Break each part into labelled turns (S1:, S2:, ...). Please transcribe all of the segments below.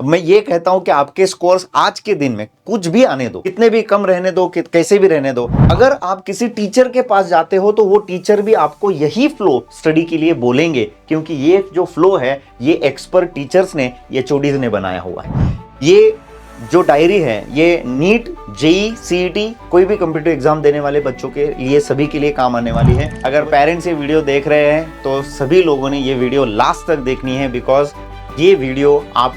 S1: मैं ये कहता हूं कि आपके स्कोर्स आज के दिन में कुछ भी आने दो, कितने भी कम रहने दो, कैसे भी रहने दो, अगर आप किसी टीचर के पास जाते हो तो वो टीचर भी आपको यही फ्लो स्टडी के लिए बोलेंगे, क्योंकि ये जो फ्लो है ये एक्सपर्ट टीचर्स ने, ये एचओडीज ने बनाया हुआ है। ये जो डायरी है ये नीट, जेई, सीईटी, कोई भी कंप्यूटर एग्जाम देने वाले बच्चों के लिए, सभी के लिए काम आने वाली है। अगर पेरेंट्स ये वीडियो देख रहे हैं तो सभी लोगों ने ये वीडियो लास्ट तक देखनी है, बिकॉज ये वीडियो आप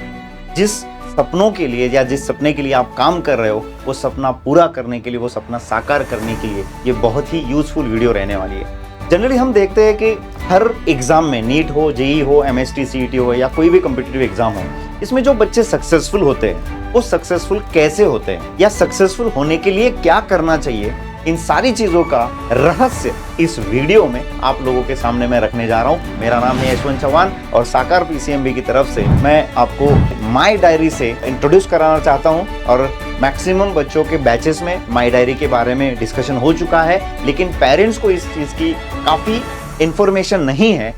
S1: जिस सपनों के लिए या जिस सपने के लिए आप काम कर रहे हो, वो सपना पूरा करने के लिए, वो सपना साकार करने के लिए ये बहुत ही यूजफुल वीडियो रहने वाली है। जनरली हम देखते हैं कि हर एग्जाम में, नीट हो, जेई हो, एमएसटी, सीईटी हो या कोई भी कॉम्पिटिटिव एग्जाम हो, इसमें जो बच्चे सक्सेसफुल होते हैं वो सक्सेसफुल कैसे होते हैं या सक्सेसफुल होने के लिए क्या करना चाहिए, इन सारी चीजों का रहस्य इस वीडियो में आप लोगों के सामने मैं रखने जा रहा हूं। मेरा नाम है यशवंत चौहान और साकार पीसीएमबी की तरफ से मैं आपको माई डायरी से इंट्रोड्यूस कराना चाहता हूं। और मैक्सिमम बच्चों के बैचेस में माई डायरी के बारे में डिस्कशन हो चुका है, लेकिन पेरेंट्स को इस चीज की काफी इंफॉर्मेशन नहीं है।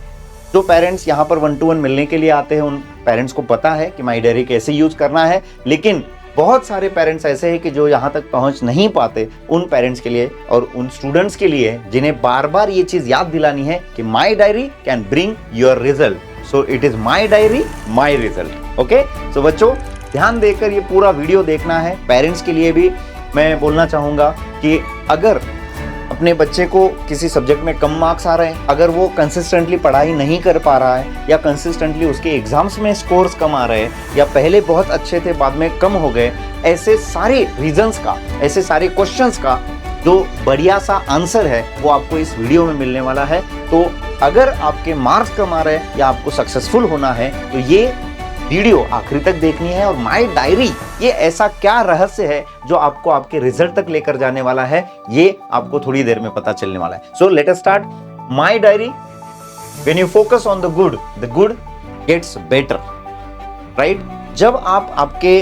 S1: जो पेरेंट्स यहाँ पर 1-to-1 मिलने के लिए आते हैं, उन पेरेंट्स को पता है कि माई डायरी कैसे यूज करना है, लेकिन बहुत सारे पेरेंट्स ऐसे हैं कि जो यहाँ तक पहुँच नहीं पाते। उन पेरेंट्स के लिए और उन स्टूडेंट्स के लिए जिन्हें बार बार ये चीज याद दिलानी है कि my diary can bring your result, so it is my diary my result. Okay, so बच्चों ध्यान देकर ये पूरा वीडियो देखना है। पेरेंट्स के लिए भी मैं बोलना चाहूंगा कि अगर अपने बच्चे को किसी सब्जेक्ट में कम मार्क्स आ रहे हैं, अगर वो कंसिस्टेंटली पढ़ाई नहीं कर पा रहा है या कंसिस्टेंटली उसके एग्जाम्स में स्कोर्स कम आ रहे हैं या पहले बहुत अच्छे थे बाद में कम हो गए, ऐसे सारे रीजंस का, ऐसे सारे क्वेश्चंस का जो बढ़िया सा आंसर है वो आपको इस वीडियो में मिलने वाला है। तो अगर आपके मार्क्स कम आ रहे हैं या आपको सक्सेसफुल होना है तो ये वीडियो आखिरी तक देखनी है। और माई डायरी ये ऐसा क्या रहस्य है जो आपको आपके रिजल्ट तक लेकर जाने वाला है, ये आपको थोड़ी देर में पता चलने वाला है। So let us start. My diary, when you focus on the good gets better, right. जब आप आपके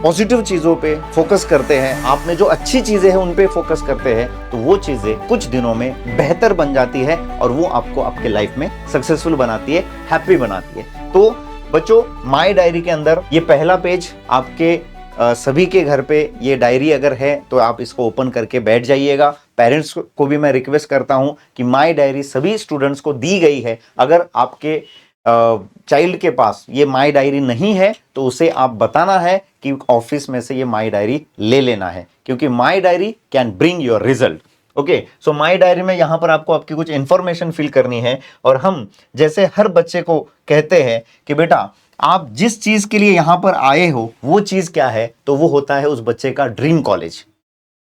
S1: पॉजिटिव चीजों पे फोकस करते हैं, आप में जो अच्छी चीजें हैं उन पे फोकस करते हैं, तो वो चीजें कुछ दिनों में बेहतर बन जाती है और वो आपको आपके लाइफ में सक्सेसफुल बनाती है, हैप्पी बनाती है। तो बच्चों माई डायरी के अंदर ये पहला पेज आपके सभी के घर पे ये डायरी अगर है तो आप इसको ओपन करके बैठ जाइएगा। पेरेंट्स को भी मैं रिक्वेस्ट करता हूं कि माई डायरी सभी स्टूडेंट्स को दी गई है। अगर आपके चाइल्ड के पास ये माई डायरी नहीं है तो उसे आप बताना है कि ऑफिस में से ये माई डायरी ले लेना है, क्योंकि माई diary can bring your result. Okay, so my diary में यहाँ पर आपको आपकी कुछ इंफॉर्मेशन फिल करनी है। और हम जैसे हर बच्चे को कहते हैं कि बेटा आप जिस चीज के लिए यहाँ पर आए हो वो चीज क्या है, तो वो होता है उस बच्चे का ड्रीम कॉलेज।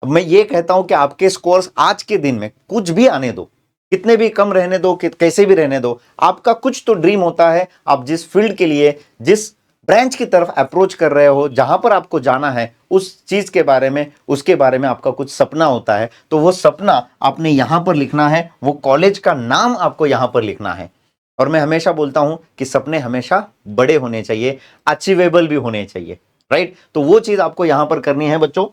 S1: अब मैं ये कहता हूं कि आपके स्कोर्स आज के दिन में कुछ भी आने दो, कितने भी कम रहने दो, कैसे भी रहने दो, आपका कुछ तो ड्रीम होता है। आप जिस फील्ड के लिए, जिस ब्रांच की तरफ अप्रोच कर रहे हो, जहां पर आपको जाना है, उस चीज के बारे में, उसके बारे में आपका कुछ सपना होता है। तो वो सपना आपने यहां पर लिखना है, वो कॉलेज का नाम आपको यहां पर लिखना है। और मैं हमेशा बोलता हूं कि सपने हमेशा बड़े होने चाहिए, अचीवेबल भी होने चाहिए, राइट। तो वो चीज आपको यहां पर करनी है बच्चों।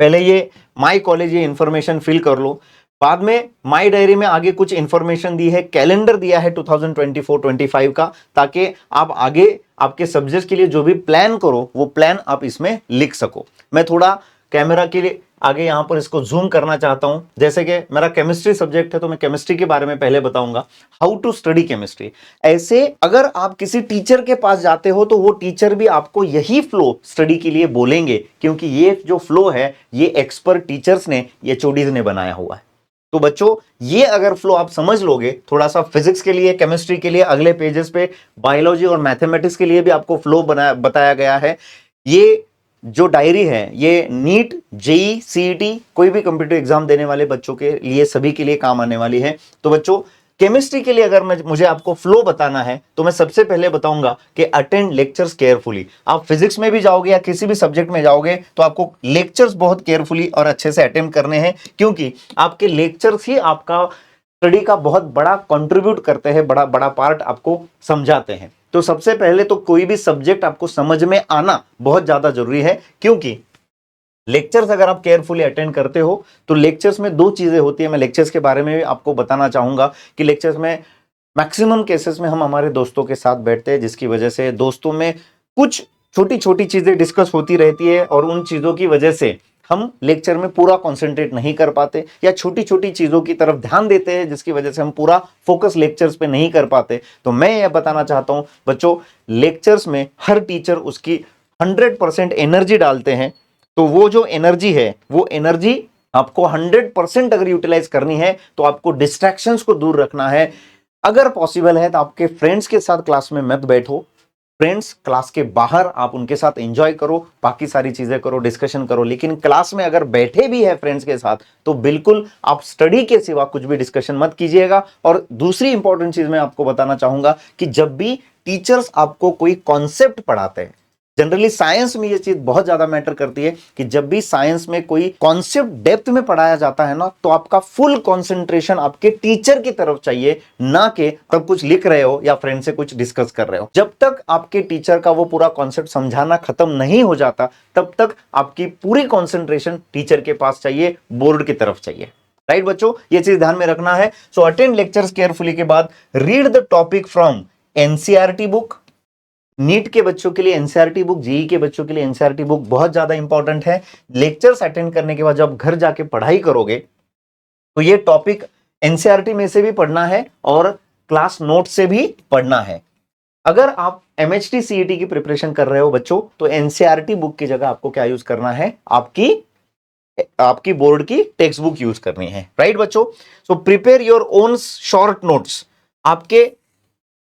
S1: पहले ये माई कॉलेज ये इंफॉर्मेशन फिल कर लो। बाद में माई डायरी में आगे कुछ इंफॉर्मेशन दी है, कैलेंडर दिया है 2024-25 का, ताकि आप आगे आपके सब्जेक्ट के लिए जो भी प्लान करो वो प्लान आप इसमें लिख सको। मैं थोड़ा कैमरा के लिए आगे यहाँ पर इसको जूम करना चाहता हूँ। जैसे कि मेरा केमिस्ट्री सब्जेक्ट है तो मैं केमिस्ट्री के बारे में पहले बताऊंगा, हाउ टू स्टडी केमिस्ट्री। ऐसे अगर आप किसी टीचर के पास जाते हो तो वो टीचर भी आपको यही फ्लो स्टडी के लिए बोलेंगे, क्योंकि ये जो फ्लो है ये एक्सपर्ट टीचर्स ने, ये एचओडीज ने बनाया हुआ है। तो बच्चों ये अगर फ्लो आप समझ लोगे, थोड़ा सा फिजिक्स के लिए, केमिस्ट्री के लिए अगले पेजेस पे, बायोलॉजी और मैथमेटिक्स के लिए भी आपको फ्लो बताया गया है। ये जो डायरी है ये नीट, जेई, सीईटी, कोई भी कंप्यूटर एग्जाम देने वाले बच्चों के लिए, सभी के लिए काम आने वाली है। तो बच्चों केमिस्ट्री के लिए अगर मुझे आपको फ्लो बताना है तो मैं सबसे पहले बताऊंगा कि अटेंड लेक्चर्स केयरफुली। आप फिजिक्स में भी जाओगे या किसी भी सब्जेक्ट में जाओगे तो आपको लेक्चर्स बहुत केयरफुली और अच्छे से अटेंड करने हैं, क्योंकि आपके लेक्चर्स ही आपका स्टडी का बहुत बड़ा कंट्रीब्यूट करते हैं, बड़ा बड़ा पार्ट आपको समझाते हैं। तो सबसे पहले तो कोई भी सब्जेक्ट आपको समझ में आना बहुत ज्यादा जरूरी है, क्योंकि लेक्चर्स अगर आप केयरफुली अटेंड करते हो तो लेक्चर्स में दो चीजें होती है। मैं लेक्चर्स के बारे में भी आपको बताना चाहूंगा कि लेक्चर्स में मैक्सिमम केसेस में हम हमारे दोस्तों के साथ बैठते हैं, जिसकी वजह से दोस्तों में कुछ छोटी छोटी चीजें डिस्कस होती रहती है और उन चीजों की वजह से हम लेक्चर में पूरा कंसंट्रेट नहीं कर पाते या छोटी छोटी चीजों की तरफ ध्यान देते हैं जिसकी वजह से हम पूरा फोकस लेक्चर्स पे नहीं कर पाते। तो मैं यह बताना चाहता हूं बच्चों, लेक्चर्स में हर टीचर उसकी 100% एनर्जी डालते हैं, तो वो जो एनर्जी है वो एनर्जी आपको 100% अगर यूटिलाइज करनी है तो आपको डिस्ट्रैक्शंस को दूर रखना है। अगर पॉसिबल है तो आपके फ्रेंड्स के साथ क्लास में मत बैठो, फ्रेंड्स क्लास के बाहर आप उनके साथ एंजॉय करो, बाकी सारी चीजें करो, डिस्कशन करो, लेकिन क्लास में अगर बैठे भी है फ्रेंड्स के साथ तो बिल्कुल आप स्टडी के सिवा कुछ भी डिस्कशन मत कीजिएगा। और दूसरी इंपॉर्टेंट चीज मैं आपको बताना चाहूंगा कि जब भी टीचर्स आपको कोई कॉन्सेप्ट पढ़ाते हैं, जनरली साइंस में ये चीज बहुत ज्यादा मैटर करती है कि जब भी साइंस में कोई कॉन्सेप्ट डेप्थ में पढ़ाया जाता है ना, तो आपका फुल कंसंट्रेशन आपके टीचर की तरफ चाहिए, ना कि तब कुछ लिख रहे हो या फ्रेंड से कुछ डिस्कस कर रहे हो। जब तक आपके टीचर का वो पूरा कॉन्सेप्ट समझाना खत्म नहीं हो जाता तब तक आपकी पूरी कॉन्सेंट्रेशन टीचर के पास चाहिए, बोर्ड की तरफ चाहिए। राइट बच्चों, ये चीज ध्यान में रखना है। सो अटेंड लेक्चर्स केयरफुली के बाद read the topic from NCERT book. NEET के बच्चों के लिए एनसीईआरटी बुक, जेईई के बच्चों के लिए एनसीईआरटी बुक बहुत ज्यादा इंपॉर्टेंट है। लेक्चर्स अटेंड करने के बाद जब घर जाके पढ़ाई करोगे तो ये टॉपिक एनसीईआरटी में से भी पढ़ना है और क्लास नोट से भी पढ़ना है। अगर आप एमएचटी सीईटी की प्रिपरेशन कर रहे हो बच्चों, तो एनसीईआरटी बुक की जगह आपको क्या यूज करना है, आपकी बोर्ड की टेक्स्ट बुक यूज करनी है। राइट बच्चों, so prepare your own short notes. आपके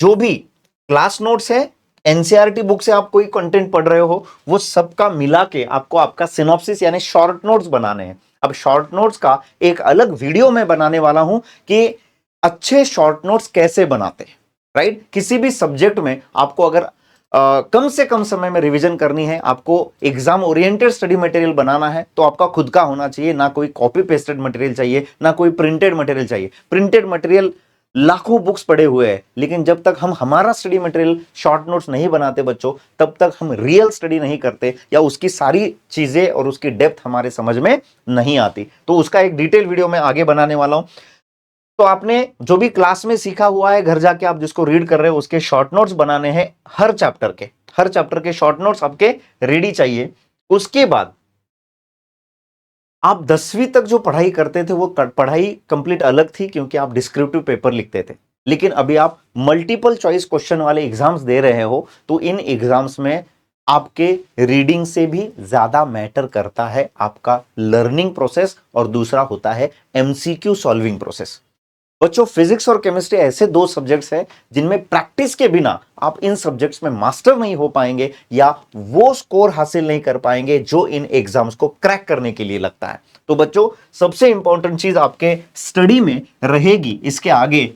S1: जो भी क्लास नोट्स है, एनसीईआरटी बुक से आप कोई कंटेंट पढ़ रहे हो, वो सबका मिला के आपको आपका सिनॉप्सिस यानी शॉर्ट नोट्स बनाने हैं। अब शॉर्ट नोट्स का एक अलग वीडियो मैं बनाने वाला हूं कि अच्छे शॉर्ट नोट्स कैसे बनाते हैं। राइट, किसी भी सब्जेक्ट में आपको अगर कम से कम समय में रिवीजन करनी है, आपको एग्जाम ओरिएंटेड स्टडी मटेरियल बनाना है, तो आपका खुद का होना चाहिए, ना कोई कॉपी पेस्टेड मटेरियल चाहिए, ना कोई प्रिंटेड मटेरियल चाहिए। प्रिंटेड मटेरियल लाखों बुक्स पढ़े हुए हैं, लेकिन जब तक हम हमारा स्टडी मटेरियल शॉर्ट नोट्स नहीं बनाते बच्चों, तब तक हम रियल स्टडी नहीं करते या उसकी सारी चीजें और उसकी डेप्थ हमारे समझ में नहीं आती। तो उसका एक डिटेल वीडियो मैं आगे बनाने वाला हूं। तो आपने जो भी क्लास में सीखा हुआ है, घर जाके आप जिसको रीड कर रहे हो उसके शॉर्ट नोट्स बनाने हैं। हर चैप्टर के शॉर्ट नोट्स आपके रेडी चाहिए। उसके बाद आप 10वीं तक जो पढ़ाई करते थे वो पढ़ाई कंप्लीट अलग थी, क्योंकि आप डिस्क्रिप्टिव पेपर लिखते थे। लेकिन अभी आप मल्टीपल चॉइस क्वेश्चन वाले एग्जाम्स दे रहे हो, तो इन एग्जाम्स में आपके रीडिंग से भी ज्यादा मैटर करता है आपका लर्निंग प्रोसेस, और दूसरा होता है एमसीक्यू सॉल्विंग प्रोसेस। बच्चों, फिजिक्स और केमिस्ट्री ऐसे दो सब्जेक्ट्स हैं जिनमें प्रैक्टिस के बिना आप इन सब्जेक्ट्स में मास्टर नहीं हो पाएंगे या वो स्कोर हासिल नहीं कर पाएंगे जो इन एग्जाम्स को क्रैक करने के लिए लगता है। तो बच्चों, सबसे इंपॉर्टेंट चीज आपके स्टडी में रहेगी इसके आगे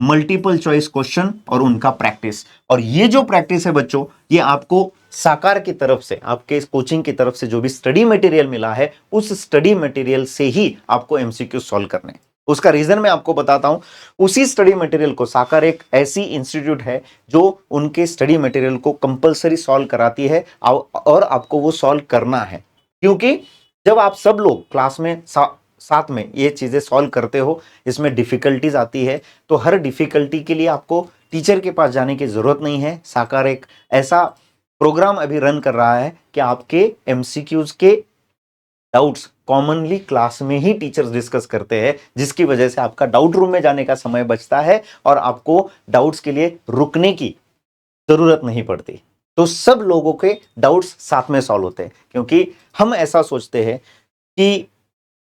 S1: मल्टीपल चॉइस क्वेश्चन और उनका प्रैक्टिस। और ये जो प्रैक्टिस है बच्चों, ये आपको साकार की तरफ से, आपके इस कोचिंग की तरफ से जो भी स्टडी मटेरियल मिला है, उस स्टडी मटेरियल से ही आपको एमसीक्यू सॉल्व करने। उसका रीजन मैं आपको बताता हूं। उसी स्टडी मटेरियल को, साकार एक ऐसी इंस्टीट्यूट है जो उनके स्टडी मटेरियल को कंपलसरी सॉल्व कराती है और आपको वो सॉल्व करना है, क्योंकि जब आप सब लोग क्लास में साथ में ये चीजें सॉल्व करते हो, इसमें डिफिकल्टीज आती है, तो हर डिफिकल्टी के लिए आपको टीचर के पास जाने की जरूरत नहीं है। साकार एक ऐसा प्रोग्राम अभी रन कर रहा है कि आपके एमसीक्यूज के डाउट्स कॉमनली क्लास में ही टीचर्स डिस्कस करते हैं, जिसकी वजह से आपका डाउट रूम में जाने का समय बचता है और आपको डाउट्स के लिए रुकने की जरूरत नहीं पड़ती। तो सब लोगों के डाउट्स साथ में सॉल्व होते हैं, क्योंकि हम ऐसा सोचते हैं कि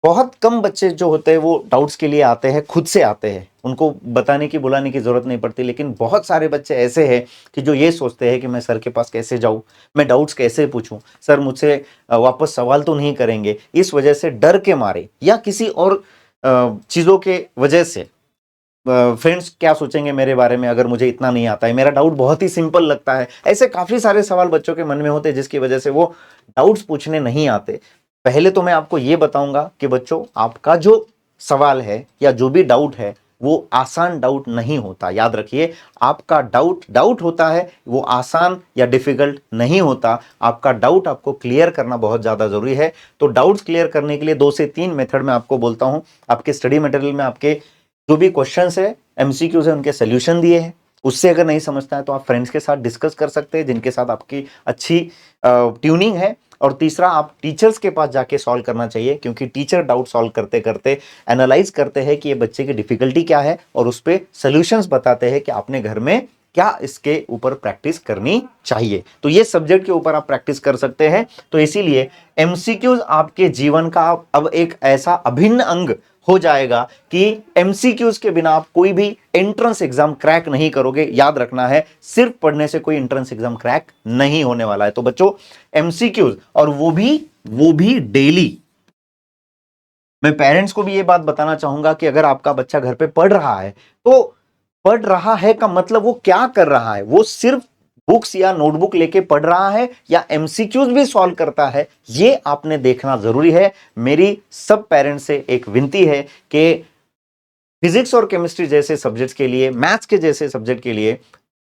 S1: बहुत कम बच्चे जो होते हैं वो डाउट्स के लिए आते हैं, खुद से आते हैं, उनको बताने की बुलाने की जरूरत नहीं पड़ती। लेकिन बहुत सारे बच्चे ऐसे हैं कि जो ये सोचते हैं कि मैं सर के पास कैसे जाऊं, मैं डाउट्स कैसे पूछूं, सर मुझसे वापस सवाल तो नहीं करेंगे। इस वजह से डर के मारे या किसी और चीज़ों के वजह से, फ्रेंड्स क्या सोचेंगे मेरे बारे में अगर मुझे इतना नहीं आता है, मेरा डाउट बहुत ही सिंपल लगता है, ऐसे काफ़ी सारे सवाल बच्चों के मन में होते हैं जिसकी वजह से वो डाउट्स पूछने नहीं आते। पहले तो मैं आपको ये बताऊंगा कि बच्चों, आपका जो सवाल है या जो भी डाउट है वो आसान डाउट नहीं होता। याद रखिए, आपका डाउट होता है, वो आसान या डिफिकल्ट नहीं होता। आपका डाउट आपको क्लियर करना बहुत ज़्यादा ज़रूरी है। तो डाउट्स क्लियर करने के लिए 2 से 3 मेथड मैं आपको बोलता हूँ। आपके स्टडी मटेरियल में आपके जो भी क्वेश्चंस है, एमसीक्यूज है, उनके सोल्यूशन दिए हैं। उससे अगर नहीं समझता है तो आप फ्रेंड्स के साथ डिस्कस कर सकते हैं जिनके साथ आपकी अच्छी ट्यूनिंग है। और तीसरा, आप टीचर्स के पास जाके सॉल्व करना चाहिए, क्योंकि टीचर डाउट सॉल्व करते करते एनालाइज करते हैं कि ये बच्चे की डिफिकल्टी क्या है और उस पर सोल्यूशंस बताते हैं कि आपने घर में क्या इसके ऊपर प्रैक्टिस करनी चाहिए। तो ये सब्जेक्ट के ऊपर आप प्रैक्टिस कर सकते हैं। तो इसीलिए एमसीक्यूज आपके जीवन का अब एक ऐसा अभिन्न अंग हो जाएगा कि एमसीक्यूज के बिना आप कोई भी एंट्रेंस एग्जाम क्रैक नहीं करोगे। याद रखना है, सिर्फ पढ़ने से कोई एंट्रेंस एग्जाम क्रैक नहीं होने वाला है। तो बच्चों, एमसीक्यूज, और वो भी डेली। मैं पेरेंट्स को भी ये बात बताना चाहूंगा कि अगर आपका बच्चा घर पे पढ़ रहा है, तो पढ़ रहा है का मतलब वो क्या कर रहा है? वो सिर्फ बुक्स या नोटबुक लेके पढ़ रहा है या एमसीक्यूज भी सॉल्व करता है, ये आपने देखना जरूरी है। मेरी सब पेरेंट्स से एक विनती है कि फिजिक्स और केमिस्ट्री जैसे सब्जेक्ट्स के लिए, मैथ्स के जैसे सब्जेक्ट के लिए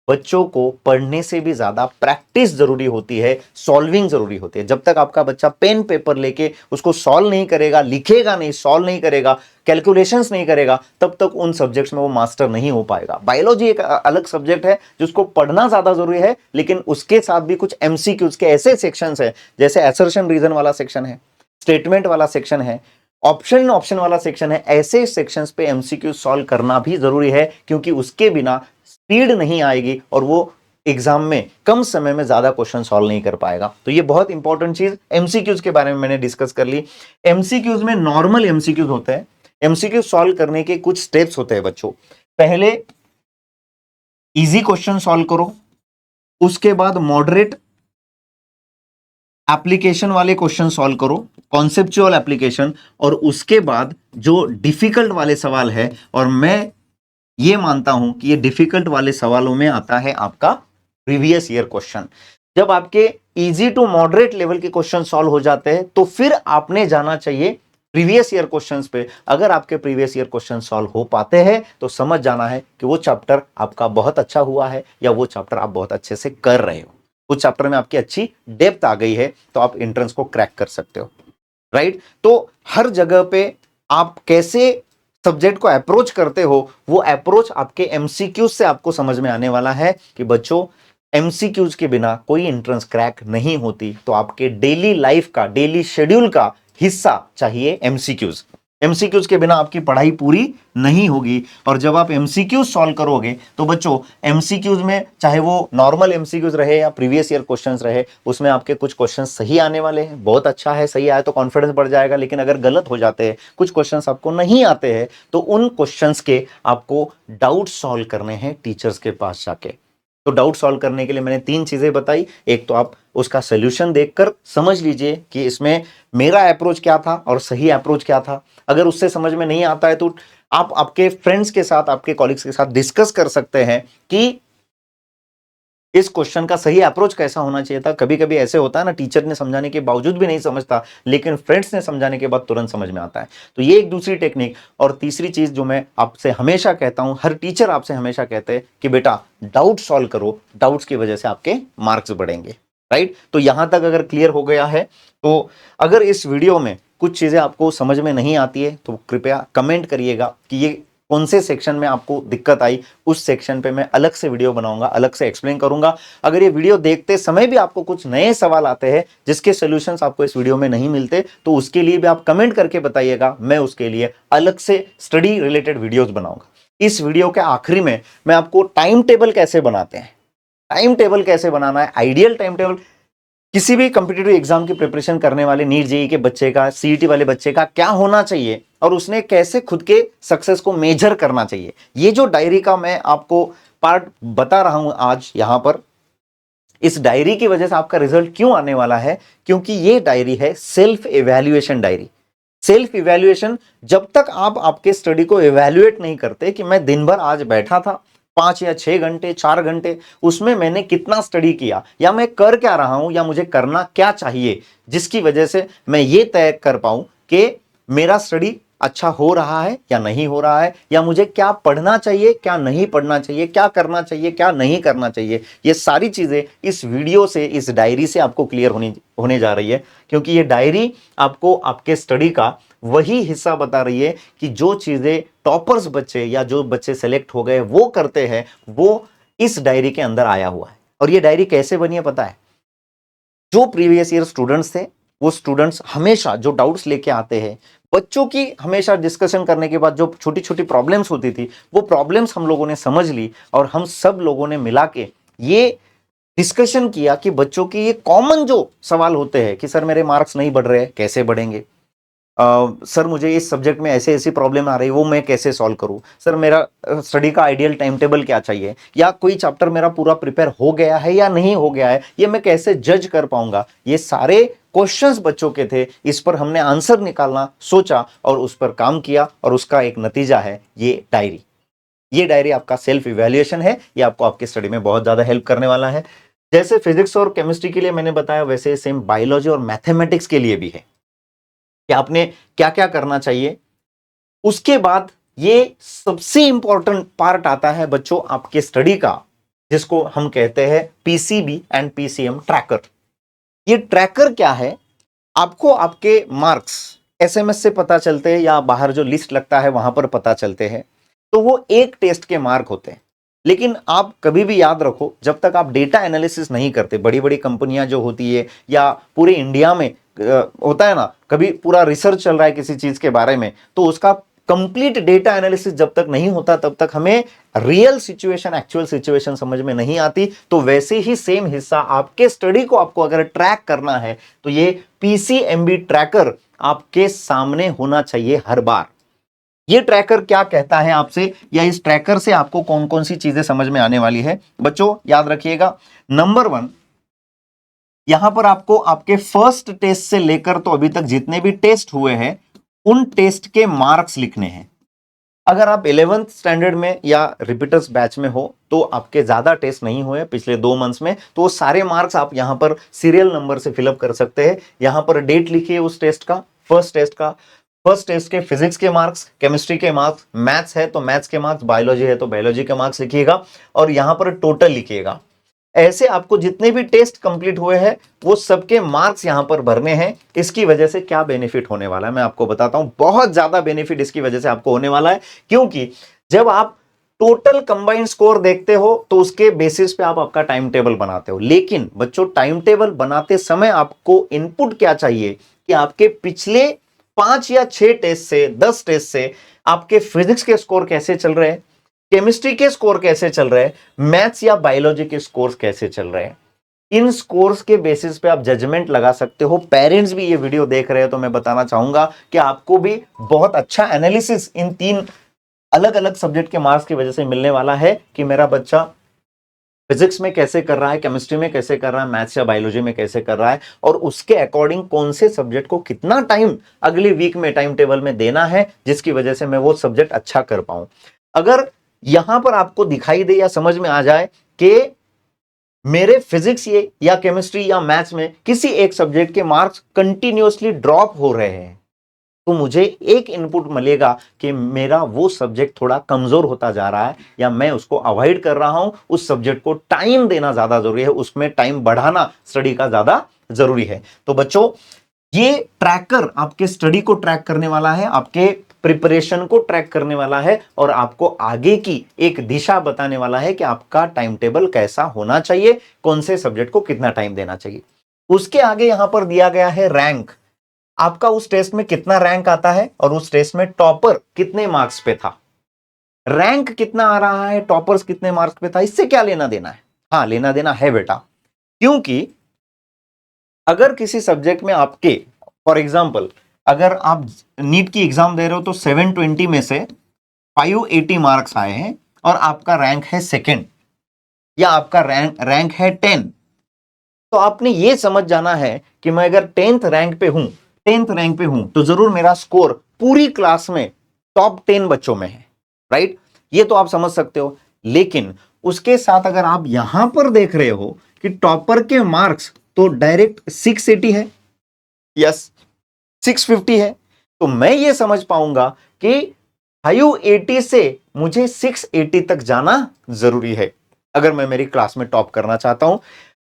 S1: बच्चों को पढ़ने से भी ज्यादा प्रैक्टिस जरूरी होती है, सॉल्विंग जरूरी होती है। जब तक आपका बच्चा पेन पेपर लेके उसको सॉल्व नहीं करेगा, लिखेगा नहीं, सॉल्व नहीं करेगा, कैलकुलेशंस नहीं करेगा, तब तक उन सब्जेक्ट्स में वो मास्टर नहीं हो पाएगा। बायोलॉजी एक अलग सब्जेक्ट है जिसको पढ़ना ज्यादा जरूरी है, लेकिन उसके साथ भी कुछ एमसीक्यूज के ऐसे सेक्शंस है, जैसे असर्शन रीजन वाला सेक्शन है, स्टेटमेंट वाला सेक्शन है, ऑप्शन वाला सेक्शन है। ऐसे सेक्शंस पे एमसीक्यू सॉल्व करना भी जरूरी है, क्योंकि उसके बिना स्पीड नहीं आएगी और वो एग्जाम में कम समय में ज्यादा क्वेश्चन सॉल्व नहीं कर पाएगा। तो ये बहुत इंपॉर्टेंट चीज एमसीक्यूज के बारे में मैंने डिस्कस कर ली। एमसीक्यूज में नॉर्मल एमसीक्यूज होते हैं। एमसीक्यू सॉल्व करने के कुछ स्टेप्स होते हैं बच्चों। पहले इजी क्वेश्चन सॉल्व करो, उसके बाद मॉडरेट एप्लीकेशन वाले क्वेश्चन सॉल्व करो, कॉन्सेप्चुअल एप्लीकेशन, और उसके बाद जो डिफिकल्ट वाले सवाल है, और मैं ये मानता हूं कि ये डिफिकल्ट वाले सवालों में आता है आपका प्रीवियस ईयर क्वेश्चन। जब आपके इजी टू मॉडरेट लेवल के क्वेश्चन सॉल्व हो जाते हैं, तो फिर आपने जाना चाहिए प्रीवियस ईयर क्वेश्चंस पे। अगर आपके प्रीवियस ईयर क्वेश्चन सॉल्व हो पाते हैं तो समझ जाना है कि वो चैप्टर आपका बहुत अच्छा हुआ है, या वो चैप्टर आप बहुत अच्छे से कर रहे हो, उस चैप्टर में आपकी अच्छी डेप्थ आ गई है, तो आप एंट्रेंस को क्रैक कर सकते हो। राइट? तो हर जगह पे आप कैसे सब्जेक्ट को अप्रोच करते हो, वो अप्रोच आपके एमसीक्यूज से आपको समझ में आने वाला है कि बच्चों, एमसीक्यूज के बिना कोई एंट्रेंस क्रैक नहीं होती। तो आपके डेली लाइफ का, डेली शेड्यूल का हिस्सा चाहिए एमसीक्यूज। एमसीक्यूज के बिना आपकी पढ़ाई पूरी नहीं होगी। और जब आप एमसीक्यूज सॉल्व करोगे तो बच्चों, एमसीक्यूज में चाहे वो नॉर्मल एमसीक्यूज रहे या प्रीवियस ईयर क्वेश्चंस रहे, उसमें आपके कुछ क्वेश्चंस सही आने वाले हैं। बहुत अच्छा है, सही आया तो कॉन्फिडेंस बढ़ जाएगा। लेकिन अगर गलत हो जाते हैं, कुछ क्वेश्चंस आपको नहीं आते हैं, तो उन क्वेश्चंस के आपको डाउट सॉल्व करने हैं टीचर्स के पास जाके। तो डाउट सॉल्व करने के लिए मैंने 3 चीजें बताई। एक तो आप उसका सोल्यूशन देखकर समझ लीजिए कि इसमें मेरा अप्रोच क्या था और सही अप्रोच क्या था। अगर उससे समझ में नहीं आता है तो आप आपके फ्रेंड्स के साथ, आपके कॉलीग्स के साथ डिस्कस कर सकते हैं कि इस क्वेश्चन का सही अप्रोच कैसा होना चाहिए था। कभी कभी ऐसे होता है ना, टीचर ने समझाने के बावजूद भी नहीं समझता, लेकिन फ्रेंड्स ने समझाने के बाद तुरंत समझ में आता है। तो ये एक दूसरी टेक्निक। और तीसरी चीज जो मैं आपसे हमेशा कहता हूं, हर टीचर आपसे हमेशा कहते हैं कि बेटा डाउट सॉल्व करो, डाउट्स की वजह से आपके मार्क्स बढ़ेंगे। राइट? तो यहां तक अगर क्लियर हो गया है, तो अगर इस वीडियो में कुछ चीजें आपको समझ में नहीं आती है तो कृपया कमेंट करिएगा कि ये कौन से सेक्शन में आपको दिक्कत आई। उस सेक्शन पे मैं अलग से वीडियो बनाऊंगा, अलग से एक्सप्लेन करूंगा। अगर ये वीडियो देखते समय भी आपको कुछ नए सवाल आते हैं जिसके सॉल्यूशंस आपको इस वीडियो में नहीं मिलते, तो उसके लिए भी आप कमेंट करके बताइएगा, मैं उसके लिए अलग से स्टडी रिलेटेड वीडियोस बनाऊंगा। इस वीडियो के आखिरी में मैं आपको टाइम टेबल कैसे बनाते हैं, टाइम टेबल कैसे बनाना है, आइडियल टाइम टेबल किसी भी कॉम्पिटिटिव एग्जाम की प्रिपरेशन करने वाले, नीट जेईई के बच्चे का, सीईटी वाले बच्चे का क्या होना चाहिए, और उसने कैसे खुद के सक्सेस को मेजर करना चाहिए, ये जो डायरी का मैं आपको पार्ट बता रहा हूं आज यहां पर, इस डायरी की वजह से आपका रिजल्ट क्यों आने वाला है, क्योंकि ये डायरी है self evaluation diary. Self evaluation, जब तक आप आपके स्टडी को इवैल्यूएट नहीं करते कि मैं दिन भर आज बैठा था 5 या 6 घंटे, 4 घंटे, उसमें मैंने कितना स्टडी किया, या मैं कर क्या रहा हूं, या मुझे करना क्या चाहिए, जिसकी वजह से मैं ये तय कर पाऊं कि मेरा स्टडी अच्छा हो रहा है या नहीं हो रहा है, या मुझे क्या पढ़ना चाहिए, क्या नहीं पढ़ना चाहिए, क्या करना चाहिए, क्या नहीं करना चाहिए। ये सारी चीजें इस वीडियो से, इस डायरी से आपको क्लियर होने जा रही है, क्योंकि ये डायरी आपको आपके स्टडी का वही हिस्सा बता रही है कि जो चीजें टॉपर्स बच्चे या जो बच्चे सेलेक्ट हो गए वो करते हैं, वो इस डायरी के अंदर आया हुआ है। और ये डायरी कैसे बनी है पता है? जो प्रीवियस ईयर स्टूडेंट्स थे, वो स्टूडेंट्स हमेशा जो डाउट्स लेके आते हैं, बच्चों की हमेशा डिस्कशन करने के बाद जो छोटी छोटी प्रॉब्लम्स होती थी, वो प्रॉब्लम्स हम लोगों ने समझ ली और हम सब लोगों ने मिला के ये डिस्कशन किया कि बच्चों के ये कॉमन जो सवाल होते हैं कि सर मेरे मार्क्स नहीं बढ़ रहे, कैसे बढ़ेंगे? सर मुझे इस सब्जेक्ट में ऐसे ऐसी प्रॉब्लम आ रही है, वो मैं कैसे सॉल्व करूं? सर मेरा स्टडी का आइडियल टाइम टेबल क्या चाहिए? या कोई चैप्टर मेरा पूरा प्रिपेयर हो गया है या नहीं हो गया है, ये मैं कैसे जज कर पाऊंगा? ये सारे क्वेश्चंस बच्चों के थे, इस पर हमने आंसर निकालना सोचा और उस पर काम किया और उसका एक नतीजा है ये डायरी। ये डायरी आपका सेल्फ इवैल्यूएशन है, ये आपको आपके स्टडी में बहुत ज्यादा हेल्प करने वाला है। जैसे फिजिक्स और केमिस्ट्री के लिए मैंने बताया, वैसे सेम बायोलॉजी और मैथमेटिक्स के लिए भी है कि आपने क्या क्या करना चाहिए। उसके बाद ये सबसे इंपॉर्टेंट पार्ट आता है बच्चों आपके स्टडी का, जिसको हम कहते हैं पीसीबी एंड पीसीएम ट्रैकर। ये ट्रैकर क्या है? आपको आपके मार्क्स एसएमएस से पता चलते हैं या बाहर जो लिस्ट लगता है वहां पर पता चलते हैं, तो वो एक टेस्ट के मार्क होते हैं। लेकिन आप कभी भी याद रखो, जब तक आप डेटा एनालिसिस नहीं करते, बड़ी बड़ी कंपनियां जो होती है या पूरे इंडिया में होता है ना, कभी पूरा रिसर्च चल रहा है किसी चीज के बारे में, तो उसका कंप्लीट डेटा एनालिसिस जब तक नहीं होता तब तक हमें रियल सिचुएशन, एक्चुअल सिचुएशन समझ में नहीं आती। तो वैसे ही सेम हिस्सा आपके स्टडी को आपको अगर ट्रैक करना है तो ये पीसीएमबी ट्रैकर आपके सामने होना चाहिए हर बार। ये ट्रैकर क्या कहता है आपसे, या इस ट्रैकर से आपको कौन कौन सी चीजें समझ में आने वाली है? बच्चों याद रखिएगा, नंबर 1, यहां पर आपको आपके फर्स्ट टेस्ट से लेकर तो अभी तक जितने भी टेस्ट हुए हैं उन टेस्ट के मार्क्स लिखने हैं। अगर आप 11th स्टैंडर्ड में या रिपीटर्स बैच में हो तो आपके ज्यादा टेस्ट नहीं हुए पिछले 2 मंथ्स में, तो वो सारे मार्क्स आप यहां पर सीरियल नंबर से फिलअप कर सकते हैं। यहां पर डेट लिखिए उस टेस्ट का, फर्स्ट टेस्ट का। फर्स्ट टेस्ट के फिजिक्स के मार्क्स, केमिस्ट्री के मार्क्स, मैथ्स है तो मैथ्स के मार्क्स, बायोलॉजी है तो बायोलॉजी के मार्क्स लिखिएगा और यहां पर टोटल लिखिएगा। ऐसे आपको जितने भी टेस्ट कंप्लीट हुए हैं वो सबके मार्क्स यहां पर भरने हैं। इसकी वजह से क्या बेनिफिट होने वाला है मैं आपको बताता हूं। बहुत ज्यादा बेनिफिट इसकी वजह से आपको होने वाला है, क्योंकि जब आप टोटल कंबाइंड स्कोर देखते हो तो उसके बेसिस पे आप आपका टाइम टेबल बनाते हो। लेकिन बच्चों टाइम टेबल बनाते समय आपको इनपुट क्या चाहिए कि आपके पिछले 5 या 6 टेस्ट से 10 टेस्ट से आपके फिजिक्स के स्कोर कैसे चल रहे हैं, केमिस्ट्री के स्कोर कैसे चल रहे हैं, मैथ्स या बायोलॉजी के स्कोर्स कैसे चल रहे हैं। इन स्कोर्स के बेसिस पे आप जजमेंट लगा सकते हो। पेरेंट्स भी ये वीडियो देख रहे हैं तो मैं बताना चाहूंगा कि आपको भी बहुत अच्छा एनालिसिस इन 3 अलग अलग सब्जेक्ट के मार्क्स की वजह से मिलने वाला है कि मेरा बच्चा फिजिक्स में कैसे कर रहा है, केमिस्ट्री में कैसे कर रहा है, मैथ्स या बायोलॉजी में कैसे कर रहा है, और उसके अकॉर्डिंग कौन से सब्जेक्ट को कितना टाइम अगली वीक में टाइम टेबल में देना है, जिसकी वजह से मैं वो सब्जेक्ट अच्छा कर पाऊं। अगर यहां पर आपको दिखाई दे या समझ में आ जाए कि मेरे फिजिक्स ये या केमिस्ट्री या मैथ्स में किसी एक सब्जेक्ट के मार्क्स कंटिन्यूअसली ड्रॉप हो रहे हैं, तो मुझे एक इनपुट मिलेगा कि मेरा वो सब्जेक्ट थोड़ा कमजोर होता जा रहा है या मैं उसको अवॉइड कर रहा हूं। उस सब्जेक्ट को टाइम देना ज्यादा जरूरी है, उसमें टाइम बढ़ाना स्टडी का ज्यादा जरूरी है। तो बच्चों ये ट्रैकर आपके स्टडी को ट्रैक करने वाला है, आपके प्रिपरेशन को ट्रैक करने वाला है और आपको आगे की एक दिशा बताने वाला है कि आपका टाइम टेबल कैसा होना चाहिए, कौन से सब्जेक्ट को कितना टाइम देना चाहिए। उसके आगे यहां पर दिया गया है रैंक। आपका उस टेस्ट में कितना रैंक आता है और उस टेस्ट में टॉपर कितने मार्क्स पे था। रैंक कितना आ रहा है, टॉपर्स कितने मार्क्स पे था, इससे क्या लेना देना है? हाँ लेना देना है बेटा, क्योंकि अगर किसी सब्जेक्ट में आपके फॉर एग्जाम्पल अगर आप नीट की एग्जाम दे रहे हो तो 720 में से 580 मार्क्स आए हैं और आपका रैंक है सेकंड या आपका रैंक है 10, तो आपने ये समझ जाना है कि मैं अगर 10th रैंक पे हूं तो जरूर मेरा स्कोर पूरी क्लास में टॉप 10 बच्चों में है, राइट? ये तो आप समझ सकते हो। लेकिन उसके साथ अगर आप यहां पर देख रहे हो कि टॉपर के मार्क्स तो डायरेक्ट 680 है, यस 650 है, तो मैं ये समझ पाऊंगा कि 580 से मुझे 680 तक जाना जरूरी है अगर मैं मेरी क्लास में टॉप करना चाहता हूं।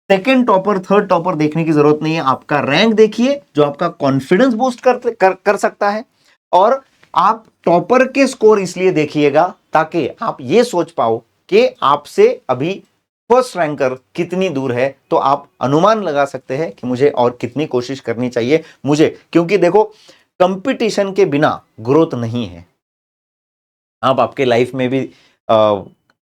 S1: सेकेंड टॉपर, थर्ड टॉपर देखने की जरूरत नहीं है, आपका रैंक देखिए जो आपका कॉन्फिडेंस बूस्ट कर सकता है। और आप टॉपर के स्कोर इसलिए देखिएगा ताकि आप ये सोच पाओ कि आपसे अभी फर्स्ट रैंकर कितनी दूर है, तो आप अनुमान लगा सकते हैं कि मुझे और कितनी कोशिश करनी चाहिए मुझे, क्योंकि देखो कंपटीशन के बिना ग्रोथ नहीं है। आप आपके लाइफ में भी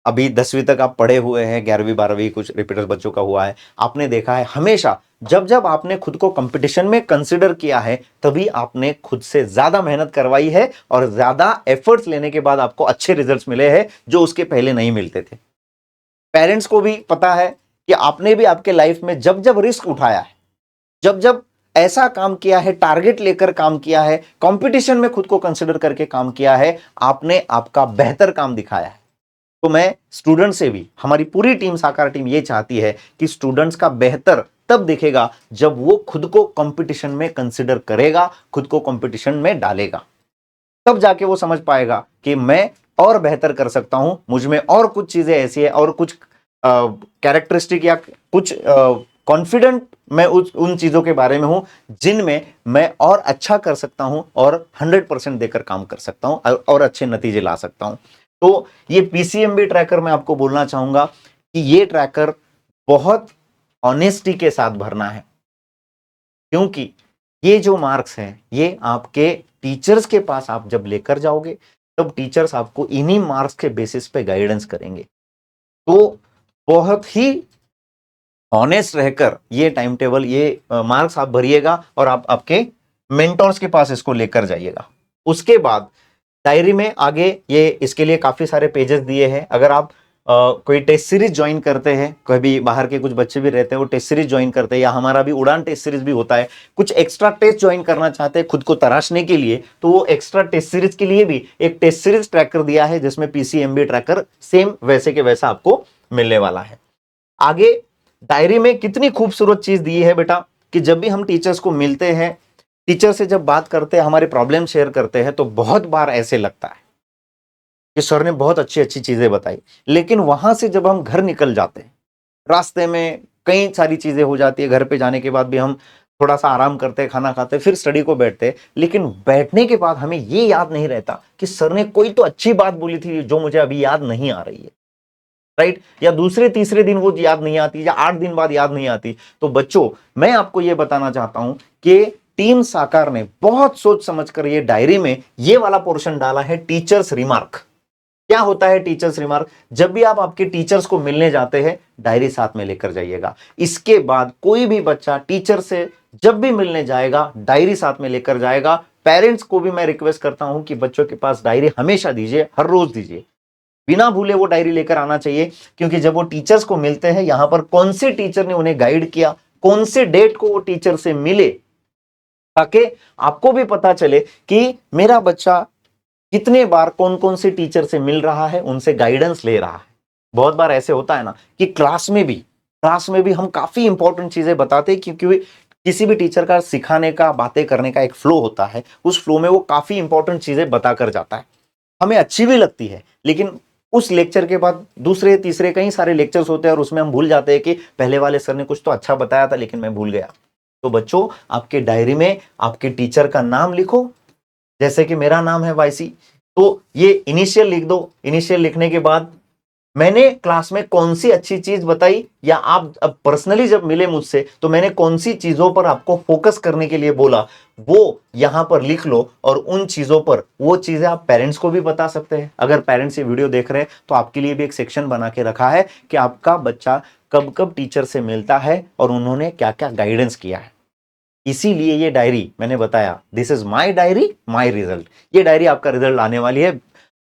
S1: अभी 10वीं तक आप पढ़े हुए हैं, 11वीं 12वीं कुछ रिपीटर्स बच्चों का हुआ है, आपने देखा है हमेशा जब जब आपने खुद को कंपटीशन में कंसिडर किया है तभी आपने खुद से ज्यादा मेहनत करवाई है और ज्यादा एफर्ट्स लेने के बाद आपको अच्छे रिजल्ट्स मिले हैं जो उसके पहले नहीं मिलते थे। पेरेंट्स को भी पता है कि आपने भी आपके लाइफ में जब जब रिस्क उठाया है, जब जब ऐसा काम किया है, टारगेट लेकर काम किया है, कंपटीशन में खुद को कंसिडर करके काम किया है, आपने आपका बेहतर काम दिखाया है। तो मैं स्टूडेंट से भी, हमारी पूरी टीम साकार टीम ये चाहती है कि स्टूडेंट्स का बेहतर तब दिखेगा जब वो खुद को कंपटीशन में कंसिडर करेगा, खुद को कंपटीशन में डालेगा, तब जाके वो समझ पाएगा कि मैं और बेहतर कर सकता हूं, मुझ में और कुछ चीजें ऐसी है और कुछ कैरेक्टरिस्टिक या कुछ कॉन्फिडेंट मैं उन चीजों के बारे में हूं जिनमें मैं और अच्छा कर सकता हूं और 100% देकर काम कर सकता हूं और अच्छे नतीजे ला सकता हूं। तो ये पीसीएमबी ट्रैकर मैं आपको बोलना चाहूंगा कि ये ट्रैकर बहुत ऑनेस्टी के साथ भरना है, क्योंकि ये जो मार्क्स हैं ये आपके टीचर्स के पास आप जब लेकर जाओगे तब टीचर्स आपको इन्हीं मार्क्स के बेसिस पे गाइडेंस करेंगे। तो बहुत ही ऑनेस्ट रहकर ये टाइम टेबल, ये मार्क्स आप भरिएगा और आप आपके मेंटोर्स के पास इसको लेकर जाइएगा। उसके बाद डायरी में आगे ये इसके लिए काफी सारे पेजेस दिए हैं। अगर आप कोई टेस्ट सीरीज ज्वाइन करते हैं, कभी बाहर के कुछ बच्चे भी रहते हैं वो टेस्ट सीरीज ज्वाइन करते हैं, या हमारा भी उड़ान टेस्ट सीरीज भी होता है, कुछ एक्स्ट्रा टेस्ट ज्वाइन करना चाहते हैं खुद को तराशने के लिए, तो वो एक्स्ट्रा टेस्ट सीरीज के लिए भी एक टेस्ट सीरीज ट्रैकर दिया है जिसमें पीसीएमबी ट्रैकर सेम वैसे के वैसा आपको मिलने वाला है। आगे डायरी में कितनी खूबसूरत चीज दी है बेटा कि जब भी हम टीचर्स को मिलते हैं, टीचर से जब बात करते हैं, हमारे प्रॉब्लम शेयर करते हैं, तो बहुत बार ऐसे लगता है कि सर ने बहुत अच्छी अच्छी चीजें बताई, लेकिन वहां से जब हम घर निकल जाते हैं, रास्ते में कई सारी चीजें हो जाती है, घर पे जाने के बाद भी हम थोड़ा सा आराम करते हैं, खाना खाते हैं, फिर स्टडी को बैठते हैं, लेकिन बैठने के बाद हमें ये याद नहीं रहता कि सर ने कोई तो अच्छी बात बोली थी जो मुझे अभी याद नहीं आ रही है, राइट? या दूसरे तीसरे दिन वो याद नहीं आती, या 8 दिन बाद याद नहीं आती। तो बच्चों, मैं आपको ये बताना चाहता हूं कि टीम साकार ने बहुत सोच समझकर ये डायरी में ये वाला पोर्शन डाला है, टीचर्स रिमार्क। क्या होता है टीचर्स रिमार्क? जब भी आप आपके टीचर्स को मिलने जाते हैं, डायरी साथ में लेकर जाइएगा। इसके बाद कोई भी बच्चा टीचर से जब भी मिलने जाएगा, डायरी साथ में लेकर जाएगा। पेरेंट्स को भी मैं रिक्वेस्ट करता हूं कि बच्चों के पास डायरी हमेशा दीजिए, हर रोज दीजिए, बिना भूले वो डायरी लेकर आना चाहिए, क्योंकि जब वो टीचर्स को मिलते हैं, यहां पर कौन से टीचर ने उन्हें गाइड किया, कौन से डेट को वो टीचर से मिले, ताकि आपको भी पता चले कि मेरा बच्चा कितने बार कौन कौन से टीचर से मिल रहा है, उनसे गाइडेंस ले रहा है। बहुत बार ऐसे होता है ना कि क्लास में भी हम काफी इंपॉर्टेंट चीजें बताते हैं, क्योंकि किसी भी टीचर का सिखाने का, बातें करने का एक फ्लो होता है, उस फ्लो में वो काफी इंपॉर्टेंट चीजें बताकर जाता है, हमें अच्छी भी लगती है, लेकिन उस लेक्चर के बाद दूसरे तीसरे कई सारे लेक्चर्स होते हैं और उसमें हम भूल जाते हैं कि पहले वाले सर ने कुछ तो अच्छा बताया था लेकिन मैं भूल गया। तो बच्चों, आपके डायरी में आपके टीचर का नाम लिखो, जैसे कि मेरा नाम है वाईसी, तो ये इनिशियल लिख दो। इनिशियल लिखने के बाद मैंने क्लास में कौन सी अच्छी चीज बताई, या आप अब पर्सनली जब मिले मुझसे तो मैंने कौन सी चीजों पर आपको फोकस करने के लिए बोला, वो यहां पर लिख लो। और उन चीजों पर, वो चीजें आप पेरेंट्स को भी बता सकते हैं। अगर पेरेंट्स ये वीडियो देख रहे हैं तो आपके लिए भी एक सेक्शन बना के रखा है कि आपका बच्चा कब कब टीचर से मिलता है और उन्होंने क्या क्या गाइडेंस किया है। इसीलिए ये डायरी मैंने बताया, this is my diary my result. ये डायरी आपका रिजल्ट लाने वाली है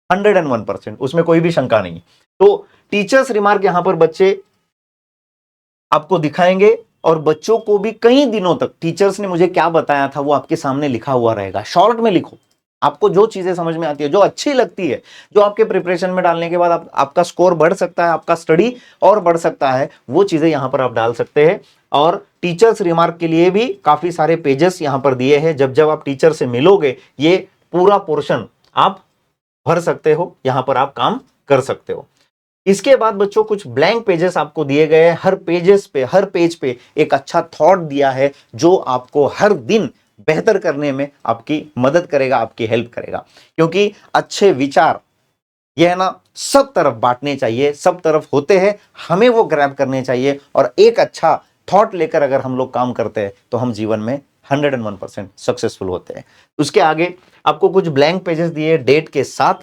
S1: 101%, उसमें कोई भी शंका नहीं। तो टीचर्स रिमार्क यहां पर बच्चे आपको दिखाएंगे, और बच्चों को भी कई दिनों तक टीचर्स ने मुझे क्या बताया था वो आपके सामने लिखा हुआ रहेगा। शॉर्ट में लिखो, आपको जो चीजें समझ में आती है, जो अच्छी लगती है, जो आपके प्रिपरेशन में डालने के बाद आपका स्कोर बढ़ सकता है, आपका स्टडी और बढ़ सकता है, वो चीजें यहां पर आप डाल सकते हैं। और टीचर्स रिमार्क के लिए भी काफी सारे पेजेस यहां पर दिए हैं। जब जब आप टीचर से मिलोगे, ये पूरा पोर्शन आप भर सकते हो, यहां पर आप काम कर सकते हो। इसके बाद बच्चों कुछ ब्लैंक पेजेस आपको दिए गए हैं। हर पेज पे एक अच्छा थॉट दिया है जो आपको हर दिन बेहतर करने में आपकी मदद करेगा, आपकी हेल्प करेगा। क्योंकि अच्छे विचार ये है ना, सब तरफ बांटने चाहिए, सब तरफ होते हैं, हमें वो ग्रैब करने चाहिए और एक अच्छा थॉट लेकर अगर हम लोग काम करते हैं तो हम जीवन में 101% सक्सेसफुल होते हैं। उसके आगे आपको कुछ ब्लैंक पेजेस दिए डेट के साथ,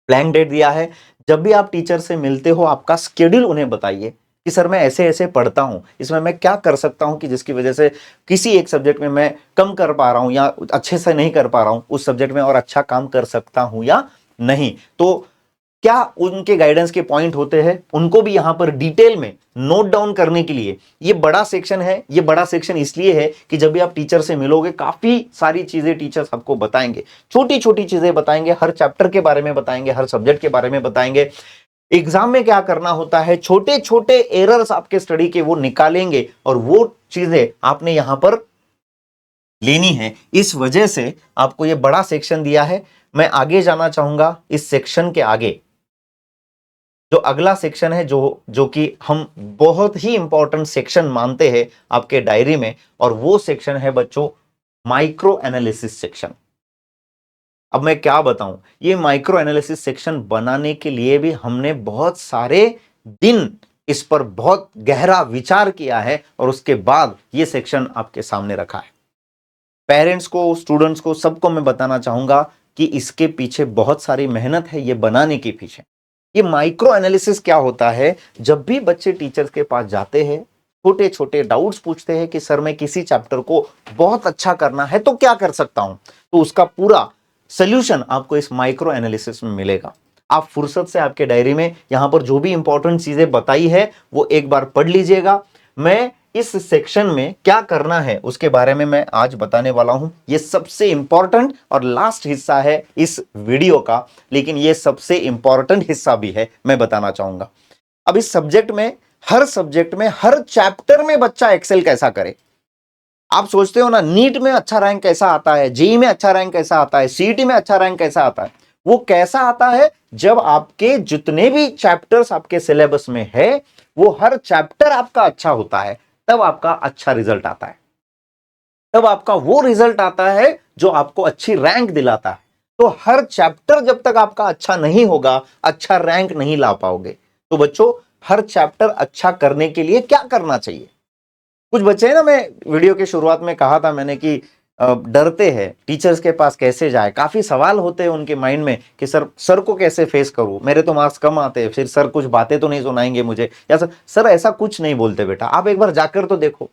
S1: ब्लैंक डेट दिया है। जब भी आप टीचर से मिलते हो आपका स्केड्यूल उन्हें बताइए कि सर मैं ऐसे ऐसे पढ़ता हूं, इसमें मैं क्या कर सकता हूं कि जिसकी वजह से किसी एक सब्जेक्ट में मैं कम कर पा रहा हूं या अच्छे से नहीं कर पा रहा हूं, उस सब्जेक्ट में और अच्छा काम कर सकता हूं या नहीं। तो क्या उनके गाइडेंस के पॉइंट होते हैं उनको भी यहां पर डिटेल में नोट डाउन करने के लिए ये बड़ा सेक्शन है। ये बड़ा सेक्शन इसलिए है कि जब भी आप टीचर से मिलोगे काफी सारी चीजें टीचर्स आपको बताएंगे, छोटी छोटी चीजें बताएंगे, हर चैप्टर के बारे में बताएंगे, हर सब्जेक्ट के बारे में बताएंगे। एग्जाम में क्या करना होता है, छोटे छोटे एरर्स आपके स्टडी के वो निकालेंगे और वो चीजें आपने यहां पर लेनी है। इस वजह से आपको ये बड़ा सेक्शन दिया है। मैं आगे जाना चाहूंगा, इस सेक्शन के आगे जो अगला सेक्शन है जो कि हम बहुत ही इंपॉर्टेंट सेक्शन मानते हैं आपके डायरी में, और वो सेक्शन है बच्चों माइक्रो एनालिसिस सेक्शन। अब मैं क्या बताऊं, ये माइक्रो एनालिसिस सेक्शन बनाने के लिए भी हमने बहुत सारे दिन इस पर बहुत गहरा विचार किया है और उसके बाद ये सेक्शन आपके सामने रखा है। पेरेंट्स को, स्टूडेंट्स को, सबको मैं बताना चाहूंगा कि इसके पीछे बहुत सारी मेहनत है ये बनाने के पीछे। ये माइक्रो एनालिसिस क्या होता है, जब भी बच्चे टीचर्स के पास जाते हैं, छोटे छोटे डाउट्स पूछते हैं कि सर मैं किसी चैप्टर को बहुत अच्छा करना है तो क्या कर सकता हूं, तो उसका पूरा सोल्यूशन आपको इस माइक्रो एनालिसिस में मिलेगा। आप फुर्सत से आपके डायरी में यहां पर जो भी इंपॉर्टेंट चीजें बताई है वो एक बार पढ़ लीजिएगा। मैं इस सेक्शन में क्या करना है उसके बारे में मैं आज बताने वाला हूं। यह सबसे इंपॉर्टेंट और लास्ट हिस्सा है इस वीडियो का, लेकिन यह सबसे इंपॉर्टेंट हिस्सा भी है, मैं बताना चाहूंगा। अब इस सब्जेक्ट में, हर सब्जेक्ट में, हर चैप्टर में बच्चा एक्सेल कैसा करे। आप सोचते हो ना नीट में अच्छा रैंक कैसा आता है, जेईई में अच्छा रैंक कैसा आता है, सीईटी में अच्छा रैंक कैसा आता है, वो कैसा आता है जब आपके जितने भी चैप्टर्स आपके सिलेबस में है वो हर चैप्टर आपका अच्छा होता है, तब आपका अच्छा रिजल्ट आता है, तब आपका वो रिजल्ट आता है जो आपको अच्छी रैंक दिलाता है। तो हर चैप्टर जब तक आपका अच्छा नहीं होगा, अच्छा रैंक नहीं ला पाओगे। तो बच्चों, हर चैप्टर अच्छा करने के लिए क्या करना चाहिए। कुछ बच्चे हैं ना, मैं वीडियो के शुरुआत में कहा था मैंने कि डरते हैं टीचर्स के पास कैसे जाए, काफी सवाल होते हैं उनके माइंड में कि सर को कैसे फेस करूं, मेरे तो मार्क्स कम आते हैं, फिर सर कुछ बातें तो नहीं सुनाएंगे मुझे, या सर ऐसा कुछ नहीं बोलते बेटा, आप एक बार जाकर तो देखो,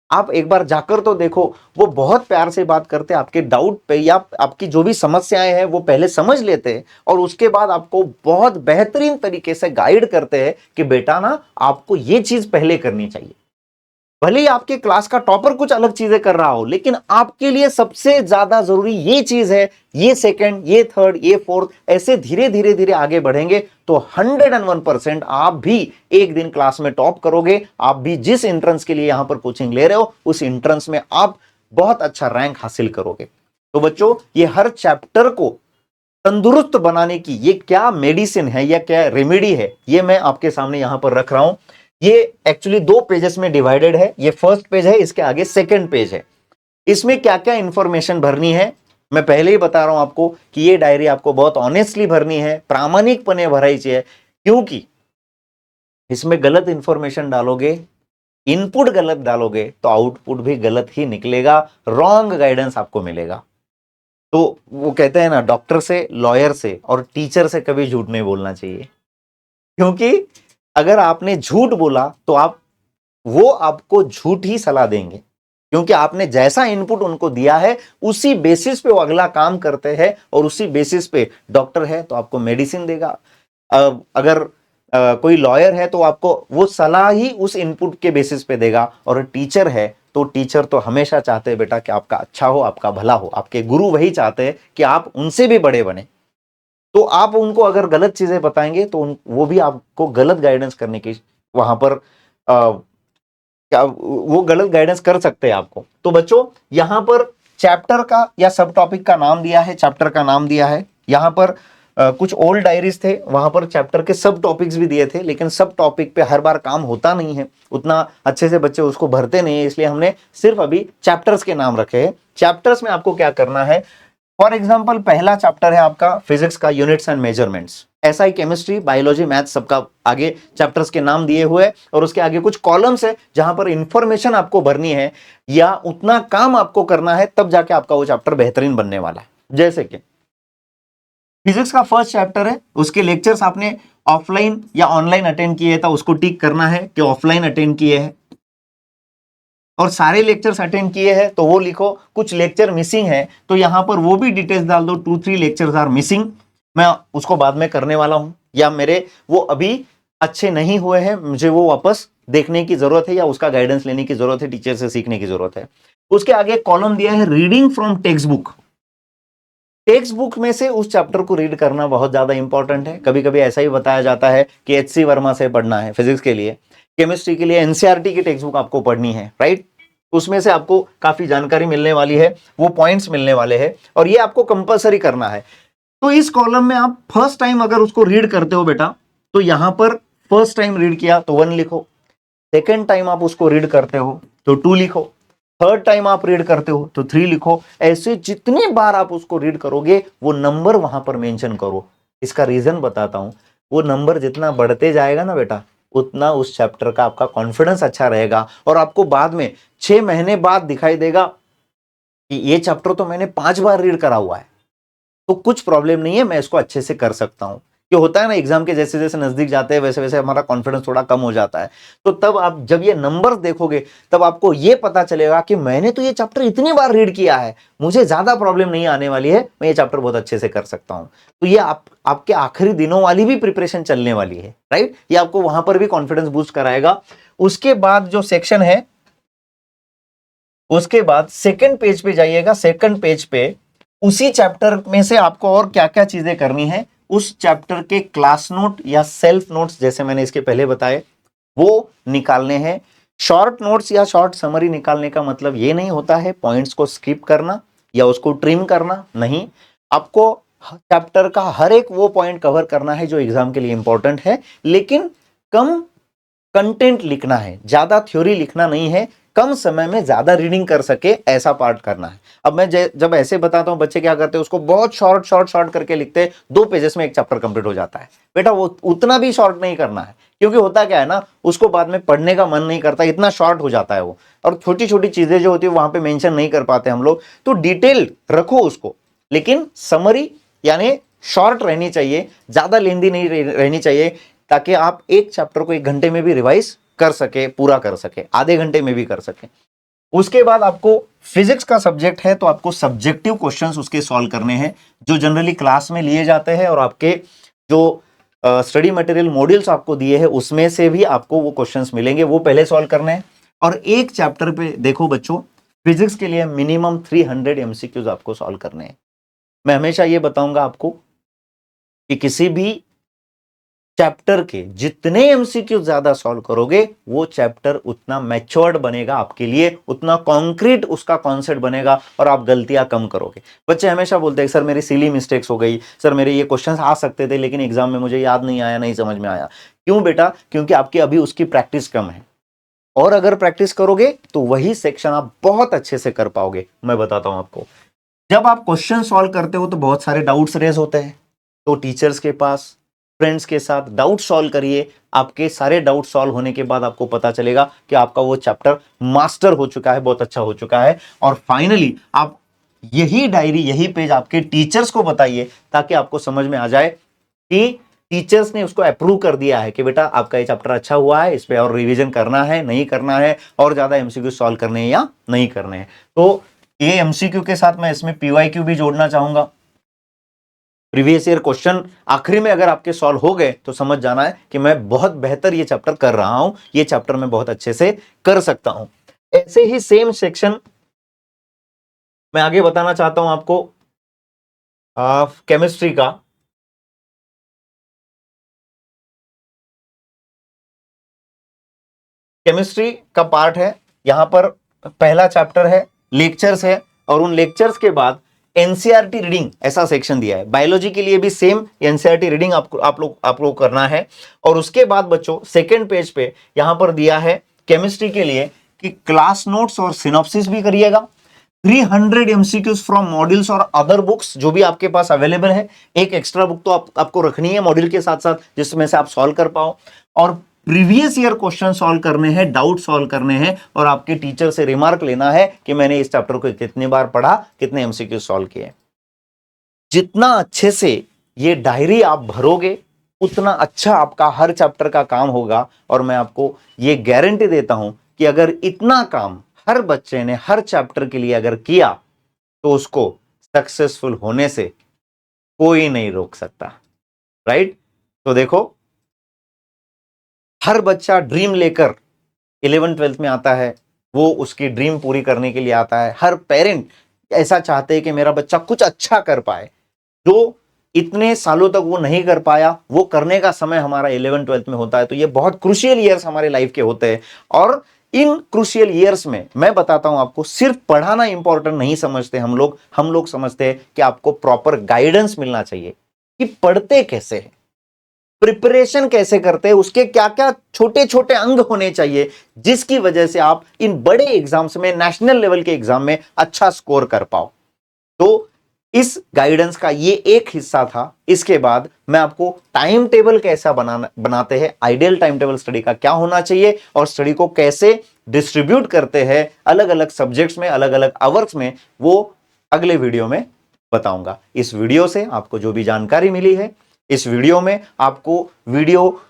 S1: आप एक बार जाकर तो देखो। वो बहुत प्यार से बात करते हैं आपके डाउट पे या आपकी जो भी समस्याएं हैं वो पहले समझ लेते हैं और उसके बाद आपको बहुत बेहतरीन तरीके से गाइड करते हैं कि बेटा ना आपको ये चीज पहले करनी चाहिए। भले ही आपके क्लास का टॉपर कुछ अलग चीजें कर रहा हो, लेकिन आपके लिए सबसे ज्यादा जरूरी ये चीज है, ये सेकंड, ये थर्ड, ये फोर्थ, ऐसे धीरे धीरे धीरे आगे बढ़ेंगे तो 101% आप भी एक दिन क्लास में टॉप करोगे। आप भी जिस एंट्रेंस के लिए यहां पर कोचिंग ले रहे हो उस एंट्रेंस में आप बहुत अच्छा रैंक हासिल करोगे। तो बच्चों, ये हर चैप्टर को तंदुरुस्त बनाने की ये क्या मेडिसिन है या क्या रेमेडी है, ये मैं आपके सामने यहां पर रख रहा हूं। ये एक्चुअली 2 पेजेस में डिवाइडेड है। ये फर्स्ट पेज है, इसके आगे सेकंड पेज है। इसमें क्या क्या इंफॉर्मेशन भरनी है मैं पहले ही बता रहा हूं आपको कि ये डायरी आपको बहुत ऑनेस्टली भरनी है, प्रामाणिकपणे भराई चाहिए, क्योंकि इसमें गलत इंफॉर्मेशन डालोगे, इनपुट गलत डालोगे तो आउटपुट भी गलत ही निकलेगा, रॉन्ग गाइडेंस आपको मिलेगा। तो वो कहते हैं ना, डॉक्टर से, लॉयर से और टीचर से कभी झूठ नहीं बोलना चाहिए, क्योंकि अगर आपने झूठ बोला तो वो आपको झूठ ही सलाह देंगे, क्योंकि आपने जैसा इनपुट उनको दिया है उसी बेसिस पे वो अगला काम करते हैं और उसी बेसिस पे डॉक्टर है तो आपको मेडिसिन देगा, अगर कोई लॉयर है तो आपको वो सलाह ही उस इनपुट के बेसिस पे देगा, और टीचर है तो टीचर तो हमेशा चाहते हैं बेटा कि आपका अच्छा हो, आपका भला हो। आपके गुरु वही चाहते हैं कि आप उनसे भी बड़े बने। तो आप उनको अगर गलत चीजें बताएंगे तो वो भी आपको गलत गाइडेंस करने की वहां पर क्या वो गलत गाइडेंस कर सकते हैं आपको। तो बच्चों, यहां पर चैप्टर का या सब टॉपिक का नाम दिया है, चैप्टर का नाम दिया है। यहां पर कुछ ओल्ड डायरीज थे, वहां पर चैप्टर के सब टॉपिक्स भी दिए थे, लेकिन सब टॉपिक पे हर बार काम होता नहीं है, उतना अच्छे से बच्चे उसको भरते नहीं है, इसलिए हमने सिर्फ अभी चैप्टर्स के नाम रखे हैं। चैप्टर्स में आपको क्या करना है, फॉर एग्जाम्पल पहला चैप्टर है आपका फिजिक्स का यूनिट्स एंड मेजरमेंट्स, ऐसा ही केमिस्ट्री, बायोलॉजी, मैथ सबका आगे चैप्टर्स के नाम दिए हुए और उसके आगे कुछ कॉलम्स है जहां पर इंफॉर्मेशन आपको भरनी है या उतना काम आपको करना है, तब जाके आपका वो चैप्टर बेहतरीन बनने वाला है। जैसे कि फिजिक्स का फर्स्ट चैप्टर है, उसके लेक्चर्स आपने ऑफलाइन या ऑनलाइन अटेंड किए था, उसको टिक करना है कि ऑफलाइन अटेंड किए हैं, और सारे लेक्चर्स अटेंड किए हैं तो वो लिखो। कुछ लेक्चर मिसिंग है तो यहां पर वो भी डिटेल्स डाल दो, 2-3 लेक्चर्स आर मिसिंग, मैं उसको बाद में करने वाला हूं, या मेरे वो अभी अच्छे नहीं हुए हैं, मुझे वो वापस देखने की जरूरत है या उसका गाइडेंस लेने की जरूरत है, टीचर से सीखने की जरूरत है। उसके आगे कॉलम दिया है reading from text book. Text book में से उस चैप्टर को रीड करना बहुत ज्यादा इंपॉर्टेंट है। कभी कभी ऐसा ही बताया जाता है कि एचसी वर्मा से पढ़ना है फिजिक्स के लिए, केमिस्ट्री के लिए एनसीईआरटी की टेक्स्ट बुक आपको पढ़नी है, राइट। उसमें से आपको काफी जानकारी मिलने वाली है, वो पॉइंट्स मिलने वाले हैं और ये आपको कंपलसरी करना है। तो इस कॉलम में आप फर्स्ट टाइम अगर उसको रीड करते हो बेटा, तो यहां पर फर्स्ट टाइम रीड किया तो 1 लिखो, सेकेंड टाइम आप उसको रीड करते हो तो 2 लिखो, थर्ड टाइम आप रीड करते हो तो 3 लिखो। ऐसे जितनी बार आप उसको रीड करोगे वो नंबर वहां पर मेंशन करो। इसका रीजन बताता हूं, वो नंबर जितना बढ़ते जाएगा ना बेटा, उतना उस चैप्टर का आपका कॉन्फिडेंस अच्छा रहेगा और आपको बाद में 6 महीने बाद दिखाई देगा कि ये चैप्टर तो मैंने 5 बार रीड करा हुआ है, तो कुछ प्रॉब्लम नहीं है, मैं इसको अच्छे से कर सकता हूं। जो होता है ना, एग्जाम के जैसे जैसे नजदीक जाते हैं वैसे वैसे हमारा कॉन्फिडेंस थोड़ा कम हो जाता है। तो तब आप जब ये नंबर्स देखोगे तब आपको ये पता चलेगा कि मैंने तो ये चैप्टर इतनी बार रीड किया है, मुझे ज्यादा प्रॉब्लम नहीं आने वाली है, मैं ये चैप्टर बहुत अच्छे से कर सकता हूं। तो ये आपके आखिरी दिनों वाली भी प्रिपरेशन चलने वाली है, राइट। ये आपको वहां पर भी कॉन्फिडेंस बूस्ट कराएगा। उसके बाद जो सेक्शन है, उसके बाद सेकंड पेज पे जाइएगा। सेकंड पेज पे उसी चैप्टर में से आपको और क्या क्या चीजें करनी है, उस चैप्टर के क्लास नोट या सेल्फ नोट्स, जैसे मैंने इसके पहले बताए, वो निकालने हैं। शॉर्ट नोट्स या शॉर्ट समरी निकालने का मतलब ये नहीं होता है पॉइंट्स को स्किप करना या उसको ट्रिम करना, नहीं। आपको चैप्टर का हर एक वो पॉइंट कवर करना है जो एग्जाम के लिए इंपॉर्टेंट है, लेकिन कम कंटेंट लिखना है, ज्यादा थ्योरी लिखना नहीं है, कम समय में ज्यादा रीडिंग कर सके ऐसा पार्ट करना है। अब मैं जब ऐसे बताता हूं, बच्चे क्या करते हैं, उसको बहुत शॉर्ट करके लिखते हैं, 2 पेजेस में एक चैप्टर कंप्लीट हो जाता है। बेटा वो उतना भी शॉर्ट नहीं करना है, क्योंकि होता क्या है ना, उसको बाद में पढ़ने का मन नहीं करता, इतना शॉर्ट हो जाता है वो, और छोटी छोटी चीजें जो होती है वहां पे मेंशन नहीं कर पाते हम लोग। तो डिटेल रखो उसको, लेकिन समरी यानी शॉर्ट रहनी चाहिए, ज्यादा लेंदी नहीं रहनी चाहिए, ताकि आप एक चैप्टर को 1 घंटे में भी रिवाइज कर सके, पूरा कर सके, आधे घंटे में भी कर सके। उसके बाद आपको फिजिक्स का सब्जेक्ट है तो आपको सब्जेक्टिव क्वेश्चंस उसके सॉल्व करने हैं, जो जनरली क्लास में लिए जाते हैं, और आपके जो स्टडी मटेरियल मॉड्यूल्स आपको दिए हैं उसमें से भी आपको वो क्वेश्चंस मिलेंगे, वो पहले सॉल्व करने हैं। और एक चैप्टर पे देखो बच्चों, फिजिक्स के लिए मिनिमम 300 एमसीक्यूज आपको सॉल्व करने हैं। मैं हमेशा ये बताऊंगा आपको कि किसी भी चैप्टर के जितने एमसीक्यू ज्यादा सॉल्व करोगे, वो चैप्टर उतना मैच्योर्ड बनेगा आपके लिए, उतना कॉन्क्रीट उसका कॉन्सेप्ट बनेगा और आप गलतियां कम करोगे। बच्चे हमेशा बोलते हैं सर मेरी सिली मिस्टेक्स हो गई, सर मेरे ये क्वेश्चंस आ सकते थे लेकिन एग्जाम में मुझे याद नहीं आया, नहीं समझ में आया। क्यों बेटा? क्योंकि आपकी अभी उसकी प्रैक्टिस कम है, और अगर प्रैक्टिस करोगे तो वही सेक्शन आप बहुत अच्छे से कर पाओगे। मैं बताता हूं आपको, जब आप क्वेश्चन सॉल्व करते हो तो बहुत सारे डाउट्स रेज होते हैं, तो टीचर्स के पास, फ्रेंड्स के साथ डाउट सॉल्व करिए। आपके सारे डाउट सॉल्व होने के बाद आपको पता चलेगा कि आपका वो चैप्टर मास्टर हो चुका है, बहुत अच्छा हो चुका है। और फाइनली आप यही डायरी, यही पेज आपके टीचर्स को बताइए, ताकि आपको समझ में आ जाए कि टीचर्स ने उसको अप्रूव कर दिया है कि बेटा आपका ये चैप्टर अच्छा हुआ है, इस पे और रिवीजन करना है, नहीं करना है, और ज्यादा एमसीक्यू सॉल्व करने हैं या नहीं करने हैं। तो ये एमसीक्यू के साथ मैं इसमें पीवाईक्यू भी जोड़ना चाहूंगा। प्रीवियस ईयर क्वेश्चन आखिरी में अगर आपके सॉल्व हो गए तो समझ जाना है कि मैं बहुत बेहतर ये चैप्टर कर रहा हूं, ये चैप्टर मैं बहुत अच्छे से कर सकता हूं। ऐसे ही सेम सेक्शन मैं आगे बताना चाहता हूं आपको केमिस्ट्री का। केमिस्ट्री का पार्ट है, यहां पर पहला चैप्टर है, लेक्चर्स है, और उन लेक्चर्स के बाद एनसीईआरटी रीडिंग ऐसा सेक्शन दिया है। बायोलॉजी के लिए भी सेम एनसीईआरटी रीडिंग आप लोग करना है। और उसके बाद बच्चों सेकंड पेज पे यहां पर दिया है केमिस्ट्री के लिए कि क्लास नोट्स और सिनॉप्सिस भी करिएगा, 300 एमसीक्यूज फ्रॉम मॉड्यूल्स और अदर बुक्स जो भी आपके पास अवेलेबल है। एक एक्स्ट्रा बुक तो आपको रखनी है मॉड्यूल के साथ साथ, जिसमें से आप सॉल्व कर पाओ, और प्रीवियस ईयर क्वेश्चन सॉल्व करने हैं, डाउट सॉल्व करने हैं, और आपके टीचर से रिमार्क लेना है कि मैंने इस चैप्टर को कितनी बार पढ़ा, कितने एमसीक्यू सॉल्व किए। जितना अच्छे से ये डायरी आप भरोगे उतना अच्छा आपका हर चैप्टर का काम होगा। और मैं आपको ये गारंटी देता हूं कि अगर इतना काम हर बच्चे ने हर चैप्टर के लिए अगर किया तो उसको सक्सेसफुल होने से कोई नहीं रोक सकता, राइट। तो देखो, हर बच्चा ड्रीम लेकर 11th-12th में आता है, वो उसकी ड्रीम पूरी करने के लिए आता है। हर पेरेंट ऐसा चाहते हैं कि मेरा बच्चा कुछ अच्छा कर पाए, जो इतने सालों तक वो नहीं कर पाया, वो करने का समय हमारा 11th-12th में होता है। तो ये बहुत क्रूशियल ईयर्स हमारे लाइफ के होते हैं, और इन क्रूशियल ईयर्स में मैं बताता हूं आपको, सिर्फ पढ़ाना इंपॉर्टेंट नहीं समझते हम लोग समझते हैं कि आपको प्रॉपर गाइडेंस मिलना चाहिए कि पढ़ते कैसे हैं, प्रिपरेशन कैसे करते हैं, उसके क्या क्या छोटे छोटे अंग होने चाहिए, जिसकी वजह से आप इन बड़े एग्जाम्स में, नेशनल लेवल के एग्जाम में अच्छा स्कोर कर पाओ। तो इस गाइडेंस का ये एक हिस्सा था। इसके बाद मैं आपको टाइम टेबल कैसा बनाते हैं, आइडियल टाइम टेबल स्टडी का क्या होना चाहिए, और स्टडी को कैसे डिस्ट्रीब्यूट करते हैं अलग अलग सब्जेक्ट्स में, अलग अलग आवर्स में, वो अगले वीडियो में बताऊंगा। इस वीडियो से आपको जो भी जानकारी मिली है, इस वीडियो में आपको वीडियो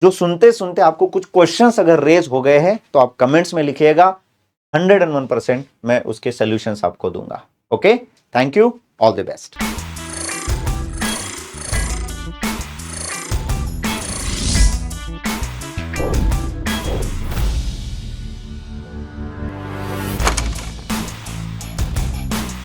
S1: जो सुनते सुनते आपको कुछ क्वेश्चंस अगर रेज हो गए हैं तो आप कमेंट्स में लिखिएगा, 101% मैं उसके सॉल्यूशंस आपको दूंगा। Okay, thank you, all the best.